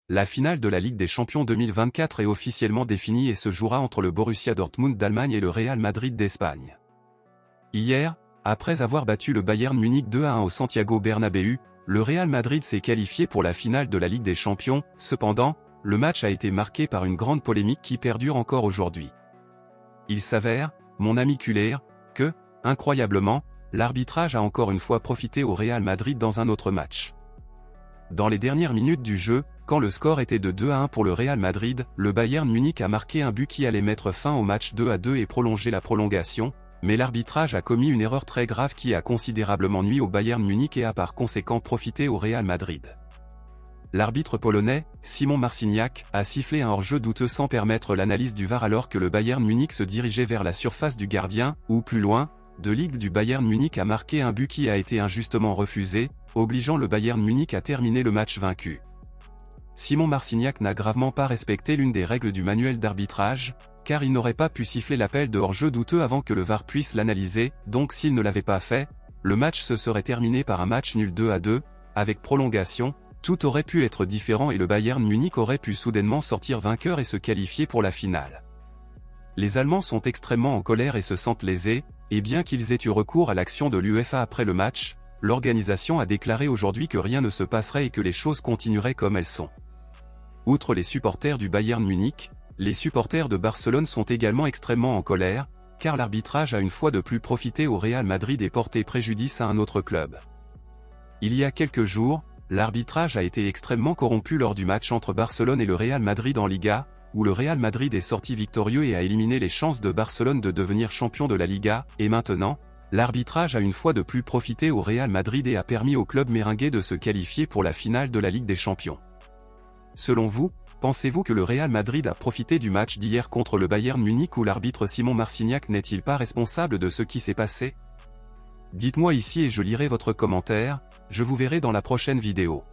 La finale de la Ligue des Champions 2024 est officiellement définie et se jouera entre le Borussia Dortmund d'Allemagne et le Real Madrid d'Espagne. Hier, après avoir battu le Bayern Munich 2-1 au Santiago Bernabéu, le Real Madrid s'est qualifié pour la finale de la Ligue des Champions. Cependant, le match a été marqué par une grande polémique qui perdure encore aujourd'hui. Il s'avère, mon ami Culler, que, incroyablement, l'arbitrage a encore une fois profité au Real Madrid dans un autre match. Dans les dernières minutes du jeu, quand le score était de 2-1 pour le Real Madrid, le Bayern Munich a marqué un but qui allait mettre fin au match 2-2 et prolonger la prolongation, mais l'arbitrage a commis une erreur très grave qui a considérablement nui au Bayern Munich et a par conséquent profité au Real Madrid. L'arbitre polonais, Szymon Marciniak, a sifflé un hors-jeu douteux sans permettre l'analyse du VAR alors que le Bayern Munich se dirigeait vers la surface du gardien, ou plus loin, de Ligue du Bayern Munich a marqué un but qui a été injustement refusé, obligeant le Bayern Munich à terminer le match vaincu. Szymon Marciniak n'a gravement pas respecté l'une des règles du manuel d'arbitrage, car il n'aurait pas pu siffler l'appel de hors-jeu douteux avant que le VAR puisse l'analyser, donc s'il ne l'avait pas fait, le match se serait terminé par un match nul 2-2, avec prolongation, tout aurait pu être différent et le Bayern Munich aurait pu soudainement sortir vainqueur et se qualifier pour la finale. Les Allemands sont extrêmement en colère et se sentent lésés, et bien qu'ils aient eu recours à l'action de l'UEFA après le match, l'organisation a déclaré aujourd'hui que rien ne se passerait et que les choses continueraient comme elles sont. Outre les supporters du Bayern Munich, les supporters de Barcelone sont également extrêmement en colère, car l'arbitrage a une fois de plus profité au Real Madrid et porté préjudice à un autre club. Il y a quelques jours, l'arbitrage a été extrêmement corrompu lors du match entre Barcelone et le Real Madrid en Liga, où le Real Madrid est sorti victorieux et a éliminé les chances de Barcelone de devenir champion de la Liga, et maintenant, l'arbitrage a une fois de plus profité au Real Madrid et a permis au club merengue de se qualifier pour la finale de la Ligue des Champions. Selon vous, pensez-vous que le Real Madrid a profité du match d'hier contre le Bayern Munich ou l'arbitre Szymon Marciniak n'est-il pas responsable de ce qui s'est passé? Dites-moi ici et je lirai votre commentaire, je vous verrai dans la prochaine vidéo.